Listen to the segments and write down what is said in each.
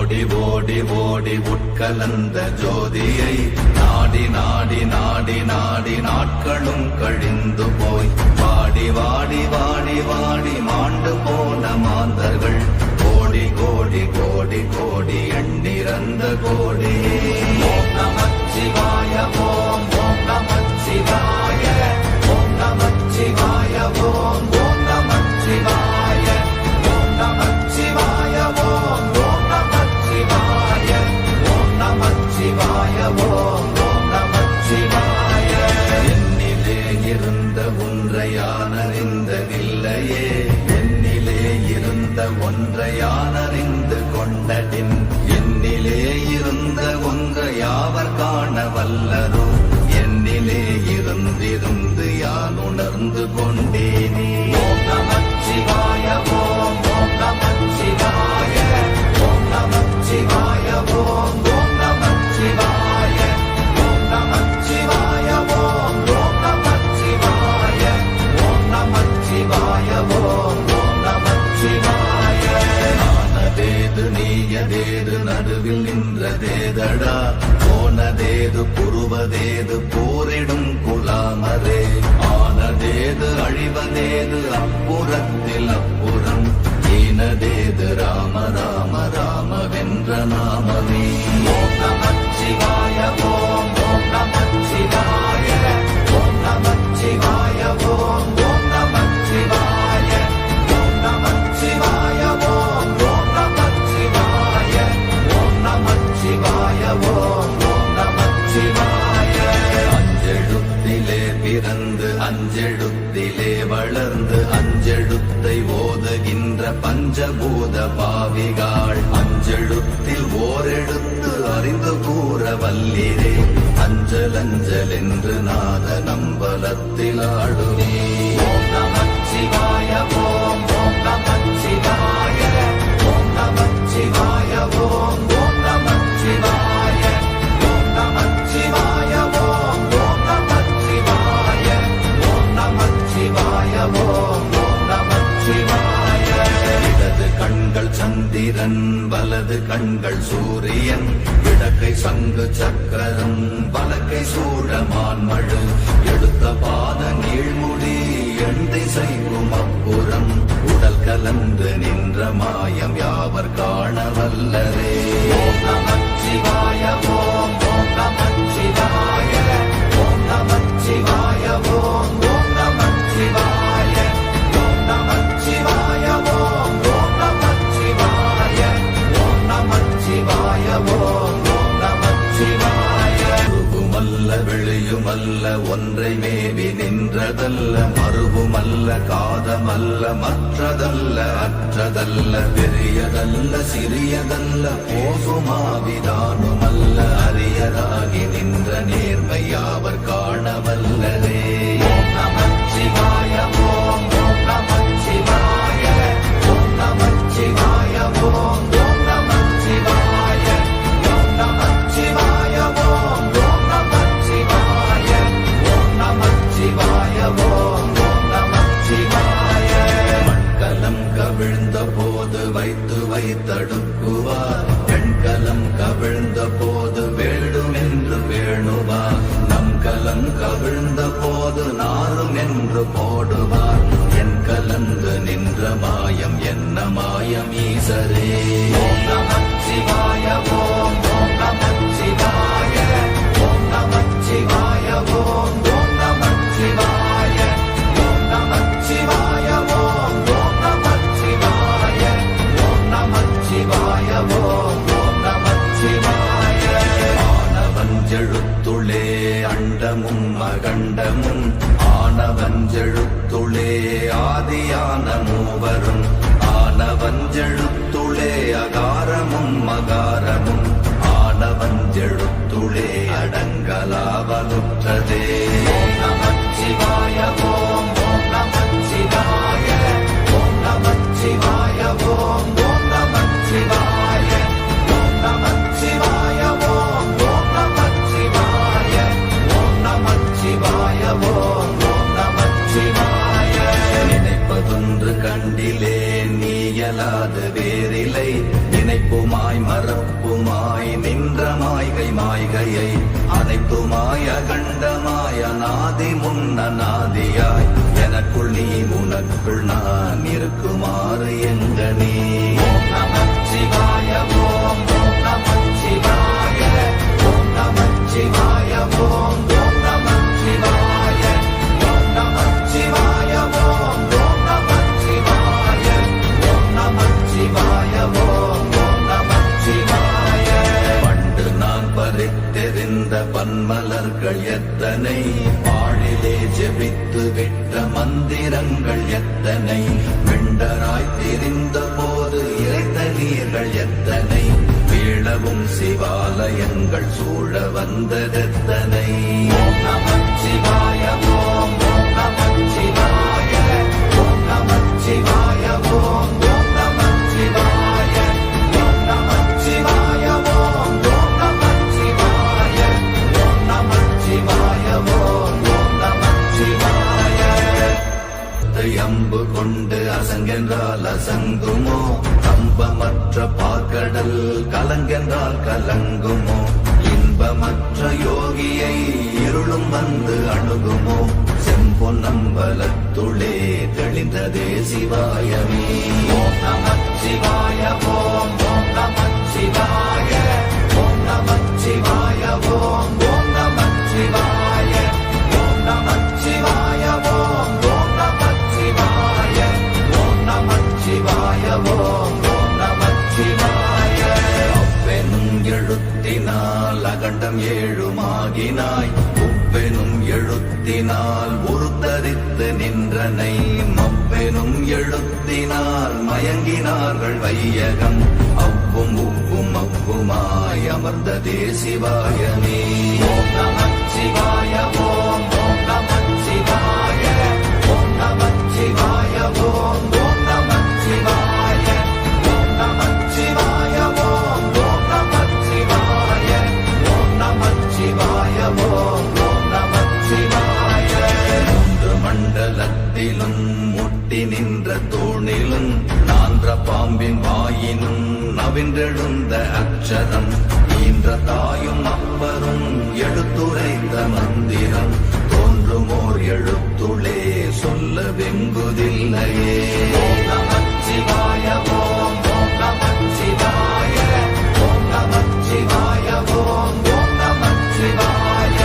ஓடி ஓடி ஓடி உட்கலந்த ஜோதியை நாடி நாடி நாடி நாடி நாட்களும் கழிந்து போய் வாடி வாடி வாடி வாடி மாண்டு போன மாந்தர்கள் கோடி கோடி கோடி கோடி எண்ணிறந்த கோடி. ஓம் நமச்சிவாய ஓம் ஓம் நமச்சிவாய ஓம் நமச்சிவாய ஓம் ஓம் நமச்சிவாய ஓம் நமச்சிவாய ஓம் ஓம் நமச்சிவாய ஓம் நமச்சிவாய ஓம் ஓம் நமச்சிவாய. என்னிலே இருந்த ஒன்றை யான் அறிந்ததில்லையே, என்னிலே இருந்த ஒன்றை யான் அறிந்து கொண்டடின், என்னிலே இருந்த ஒன்றை யாவர் காண வல்லரோ, என்னிலே இருந்திருந்து யான் உணர்ந்து கொண்டேனே. ஓம் நமச்சிவாய ஓம் ஓம் நமச்சிவாய ஓம் நமச்சிவாய ஓம் ஓம் நமச்சிவாய ஓம் நமச்சிவாய ஓம் ஓம் நமச்சிவாய ஓம் நமச்சிவாய ஓம் ஓம் நமச்சிவாய. ஆனதேது நீயதேது நடுவில் நின்றதேதடா, போனதேது புருவதேது போரிடும் குலாமரே, ஆனதேது அழிவதேது அப்புறத்தில் அப்புறம், ஈனதேது ராம ராம ராம வென்ற நாமமே. ஓம் நமச்சிவாய ஓம் ஓம் நமச்சிவாய ஓம் நமச்சிவாய ஓம் ஓம் நமச்சிவாய ஓம் நமச்சிவாய ஓம் ஓம் நமச்சிவாய ஓம் நமச்சிவாய ஓம் ஓம் நமச்சிவாய. அஞ்செழுத்திலே பிறந்து அஞ்செழுத்திலே வளர்ந்து அஞ்செழுத்தை ஓதுகின்ற பஞ்சபூத பாவிகாள், அஞ்செழுத்தில் ஓரெழுத்து அறிந்து கூற வல்லிரே, அஞ்சல் அஞ்சல் என்று நாத நம்பலத்தில் ஆடுவே. ஓம் நமச்சிவாய ஓம் ஓம் நமச்சிவாய ஓம் நமச்சிவாய ஓம் ஓம் நமச்சிவாய ஓம் நமச்சிவாய ஓம் ஓம் நமச்சிவாய ஓம் நமச்சிவாய ஓம் ஓம் நமச்சிவாய. இடது கண்கள் சந்திரன் வலது கண்கள் சூரியன், இடக்கை சங்கு சக்கரம் வலக்கை சூழமான்மழு, எடுத்த பாத நீழ்முடி எண் திசைக்கும் அப்புறம், உடல் கலந்து நின்ற மாயம் யாவர் காண வல்லரே. ஓம் நமச்சிவாய ஓம் ஓம் நமச்சிவாய ஓம் நமச்சிவாய ஓம் ஓம் நமச்சிவாய ஓம் நமச்சிவாய ஓம் ஓம் நமச்சிவாய ஓம் நமச்சிவாய ஓம் ஓம் நமச்சிவாய. உருவுமல்ல வெளியுமல்ல ஒன்றை மேவி நின்றதல்ல, மறுவுமல்ல காதமல்ல மற்றதல்ல அற்றதல்ல, பெரியதல்ல சிறியதல்ல போகுமாவிதானுமல்ல, அரியதாகி நின்ற நேர்மை யாவர் காண வல்லரே. ஓம் நமச்சிவாய ஓம் ஓம் நமச்சிவாய ஓம் நமச்சிவாய ஓம் ஓம் நமச்சிவாய ஓம் நமச்சிவாய ஓம் ஓம் நமச்சிவாய ஓம் நமச்சிவாய ஓம் ஓம் நமச்சிவாய. மண்கலம் கவிழ்ந்த போது வைத்து வைத்தடுக்குவார், பெண்கலம் கவிழ்ந்த போது வேடும் என்று வேணுவார், நம் கலம் கவிழ்ந்த போது நாரும் என்று போடுவார், என் கலந்து நின்ற மாயம் என்ன மாயம் ஈசரே. ஓம் நமச்சிவாய ஓம் ஓம் நமச்சிவாய ஓம் நமச்சிவாய ஓம் ஓம் நமச்சிவாய ஓம் நமச்சிவாய ஓம் ஓம் நமச்சிவாய ஓம் நமச்சிவாய ஓம் ஓம் நமச்சிவாய. ஆனவஞ்செழுத்துளே அண்டமும் அகண்டமும், ஆனவஞ்செழுத்துளே ஆதியான மூவரும், ஆனவஞ்செழுத்துளே அகாரமும் மகாரமும், ஆனவஞ்செழுத்துளே அடங்கலாவலுற்றதே. ஓம் நமச்சிவாய ஓம் ஓம் நமச்சிவாய ஓம் நமச்சிவாய ஓம் ஓம் நமச்சிவாய ஓம் நமச்சிவாய ஓம் ஓம் நமச்சிவாய ஓம் நமச்சிவாய ஓம் ஓம் நமச்சிவாய. நினைப்பதொன்று கண்டிலே நீயலாது வேறில்லை, நினைப்புமா மறைப்புமாய் மறப்புமாய் நின்ற மாய்கை மாய்கையை அனைத்துமாய் அகண்டமாய் அநாதி முன்னநாதியாய் எனக்குள் நீ உனக்குள் நான் இருக்குமாறு எங்கனே. ஓம் நமச்சிவாய ஓம் ஓம் நமச்சிவாய ஓம் நமச்சிவாய ஓம் ஓம் நமச்சிவாய ஓம் நமச்சிவாய ஓம் ஓம் நமச்சிவாய ஓம் நமச்சிவாய ஓம் ஓம் நமச்சிவாய. பண்டு நான் பறித்தெறிந்த பன்மலர்கள் எத்தனை பாழிலே ஜெபித்து விட்ட மந்திரங்கள் எத்தனை வெண்டராய் தெரிந்த போது இறைத்த நீர்கள் எத்தனை வீழவும் சிவாலயங்கள் சூழ வந்ததெத்தனை. ஓம் நமச்சிவாய ஓம் ஓம் நமச்சிவாய ஓம் நமச்சிவாய ஓம் ஓம் நமச்சிவாய ஓம் நமச்சிவாய ஓம் ஓம் நமச்சிவாய ஓம் நமச்சிவாய ஓம் ஓம் நமச்சிவாய. அம்பு கொண்டு அசங்கென்றால் அசங்குமோ கம்பமற்ற பாக்கடல் கலங்கென்றால் கலங்குமோ இன்பமற்ற யோகியை இருளும் வந்து அணுகுமோ செம்பொன்னம்பலத்துளே தெளிந்ததே சிவாயமே. ஓம் நமச்சிவாய ஓம் ஓம் நமச்சிவாய ஓம் நமச்சிவாய ஓம் ஓம் நமச்சிவாய ஓம் நமச்சிவாய ஓம் ஓம் நமச்சிவாய ஓம் நமச்சிவாய ஓம் ஓம் நமச்சிவாய. அவ்வெனும் எழுத்தினால் அகண்டம் ஏழுமாகினாய் உவ்வெனும் எழுத்தினால் உருத்தரித்து நின்றனை மவ்வெனும் எழுத்தினால் மயங்கினார்கள் வையகம் அவ்வும் உவ்வும் அவ்வுமாய் அமர்ந்ததே சிவாயமே. ஓம் நமச்சிவாய ஓம் ஓம் நமச்சிவாய ஓம் நமச்சிவாய ஓம் ஓம் நமச்சிவாய ஓம் நமச்சிவாய ஓம் ஓம் நமச்சிவாய ஓம் நமச்சிவாய ஓம் ஓம் நமச்சிவாய. மூன்று மண்டலத்திலும் முட்டி நின்ற தூணிலும் நான்ற பாம்பின் வாயினும் நவின்றெழுந்த அக்ஷரம் ஈன்ற தாயும் அப்பரும் எடுத்துரைத்த மந்திரம் தோன்றுமோர் எழுத்துளே சொல்ல வெங்குதில்லையே. ஓம் நமச்சிவாய ஓம் ஓம் நமச்சிவாய ஓம் நமச்சிவாய ஓம் ஓம் நமச்சிவாய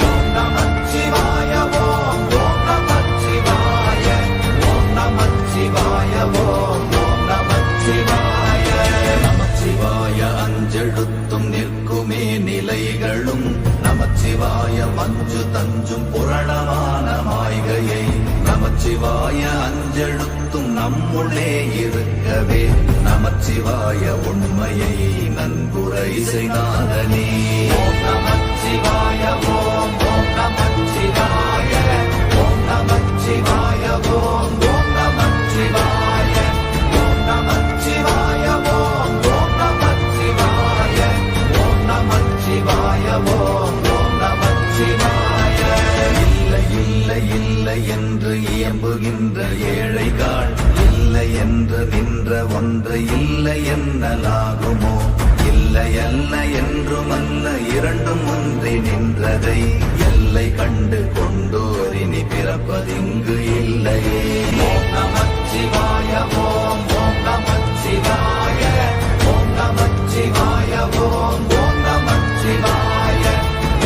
ஓம் நமச்சிவாய ஓம் ஓம் நமச்சிவாய ஓம் நமச்சிவாய ஓம் ஓம் நமச்சிவாய. நமச்சிவாய அஞ்செழுத்தும் நிற்குமே நிலைகளும் நமச்சிவாய மஞ்சு தஞ்சும் புரணமான மாய்கையை நமச்சிவாய அஞ்செழுத்தும் நம்முள்ளே இருக்கவே நமச்சிவாய உண்மையை நன்குரை செய்தாதனே. ஓம் நமச்சிவாய ஓம் ஓம் நமச்சிவாய ஓம் நமச்சிவாய ஓம் ஓம் நமச்சிவாய ஓம் நமச்சிவாய ஓம் ஓம் நமச்சிவாய ஓம் நமச்சிவாய ஓம் ஓம் நமச்சிவாய. இல்லை இல்லை இல்லை என்று இயம்புகின்ற ஏழைகள் இல்லை என்று நின்ற ஒன்று இல்லை என்னலாகுமோ இல்லை அல்ல என்றுமல்ல இரண்டும் ஒன்றி நின்றதை எல்லை கண்டு கொண்டோரினி பிறப்பதிங்கு இல்லையே. ஓம் நமச்சிவாய ஓம் ஓம் நமச்சிவாய ஓம் நமச்சிவாய ஓம் ஓம் நமச்சிவாய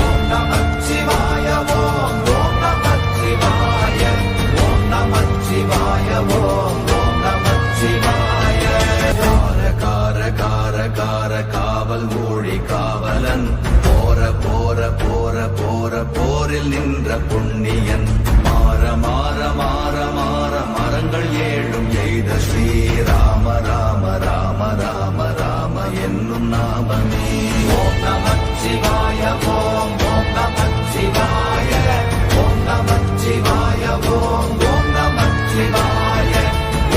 ஓம் நமச்சிவாய ஓம் ஓம் நமச்சிவாய ஓம் நமச்சிவாய ஓம் ஓம் நமச்சிவாய. கார கார கார கார காவல் மொழி காவலன் போர போர போர போர போரில் நின்ற புண்ணியன் மாற மாற மாற மாற மரங்கள் ஏழும் எய்த ஸ்ரீராம ராம ராம ராம ராம என்னும் நாமமே. ஓம் நமச்சிவாய ஓம் ஓம் நமச்சிவாய ஓம் நமச்சிவாய ஓம் ஓம் நமச்சிவாய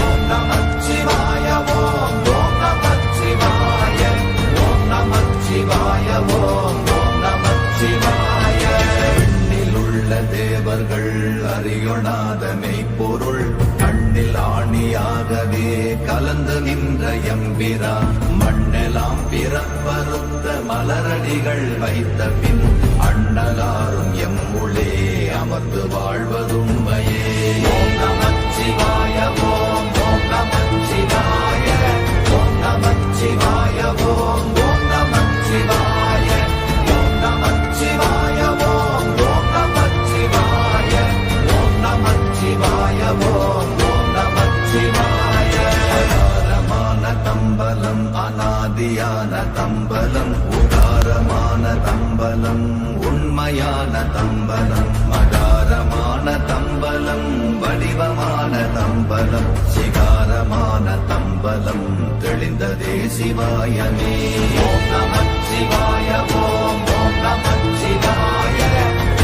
ஓம் நமச்சிவாய ஓம் ஓம் நமச்சிவாய ஓம் நமச்சிவாய ஓம் ஓம் நமச்சிவாய. எண்ணிலுள்ள தேவர்கள் அறியொணாத மெய்ப்பொருள் கண்ணில் ஆணியாகவே கலந்து நின்ற எம்பிரா மண்ணெல் எல்லாம் பிறப்பறுத்த மலரடிகள் வைத்த பின் அண்ணலாரும் எம்முளே அமர்ந்து வாழ்வதுண்மையே. ஓம் நமச்சிவாய ஓம் ஓம் நமச்சிவாய ஓம் நமச்சிவாய ஓம் ஓம் நமச்சிவாய ஓம் நமச்சிவாய ஓம் ஓம் நமச்சிவாய ஓம் நமச்சிவாய ஓம் ஓம் நமச்சிவாய. அகாரமான தம்பலம் அநாதியான தம்பலம் உகாரமான தம்பலம் உண்மையான தம்பலம் மகாரமான தம்பலம் வடிவமான தம்பலம் சிகாரமான தம்பலம் தெளிந்ததே சிவாயமே. ஓம் நமச்சிவாய ஓம் ஓம் நமச்சிவாய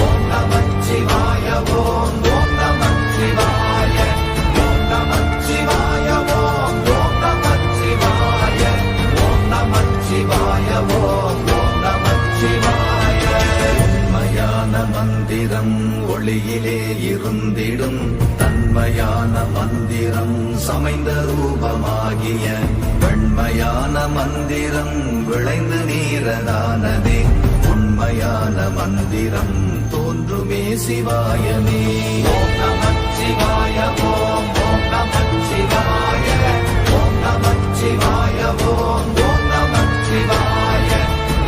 ஓம் நமச்சிவாய ஓம் ஓம் நமச்சிவாய ஓம் நமச்சிவாய ஓம் ஓம் நமச்சிவாய ஓம் நமச்சிவாய ஓம் ஓம் நமச்சிவாய. உண்மையான மந்திரம் ஒளியிலே இருந்திடும் தன்மையான மந்திரம் சமைந்த ரூபமாகிய வெண்மையான மந்திரம் விளைந்து நீரதானதே. உண்மையான மந்திரம் தோன்றுமே சிவாயமே. ஓம் நமச்சிவாய ஓம் ஓம் நமச்சிவாய ஓம் நமச்சிவாய ஓம் ஓம் நமச்சிவாய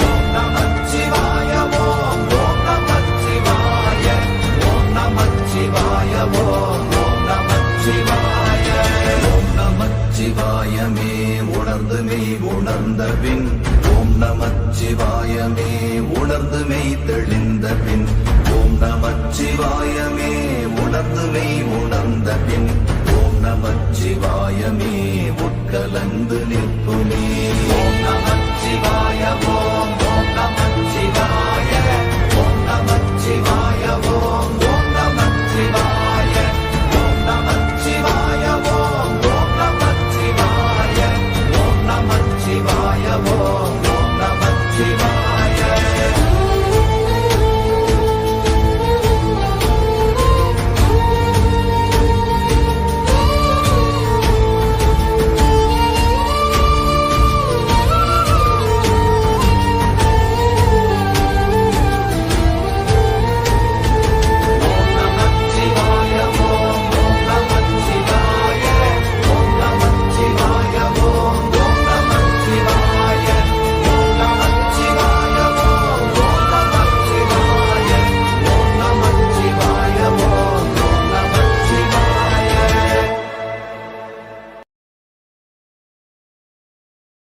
ஓம் நமச்சிவாய ஓம் ஓம் நமச்சிவாய ஓம் நமச்சிவாய ஓம் ஓம் நமச்சிவாய. ஓம் நமச்சிவாயமே உணர்ந்து மெய் உணர்ந்த பின் ஓம் நமச்சிவாயமே உணர்ந்து மெய் தெளிந்த பின் ஓம் நமச்சிவாயமே உணர்ந்து மெய் உணர்ந்த பின் ஓம் நமச்சிவாயமே உட்கலந்து நிற்குமே. ஓம் நமச்சிவாய ஓம் ஓம் நமச்சிவாய ஓம் நமச்சிவாய ஓம்